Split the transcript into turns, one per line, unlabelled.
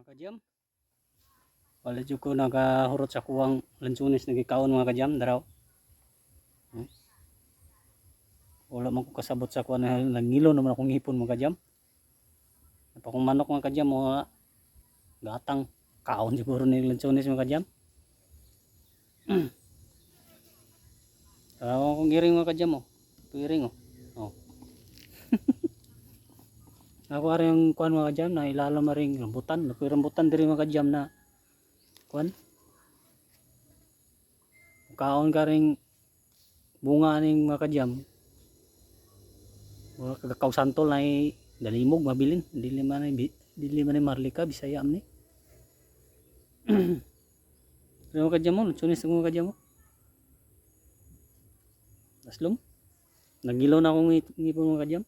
Mga kadyam, wala dyan ko nagahurot sa kuwang lansunis nagikaon mga kadyam daraw. Wala man ko kasabot sa kuwan na nangilo naman akong hipon mga kadyam. Napakong manok mga kadyam o gatang kaon siguro ni lansunis mga kadyam. Tarawa akong giring mga kadyam o. Piring o. Oh. Ako ari yung kuwan mga kadyam na ilalam ring rambutan. Nakoy rambutan diri mga kadyam na kuwan. Kaon ka ring bunga ning mga kadyam. Wala kakao santol na dalimog mabilin. Dili man marlika Bisaya amni. Pero mga kadyam mo, lansunis mga kadyam mo. Aslom. Nagilaw na akong ngipon mga kadyam.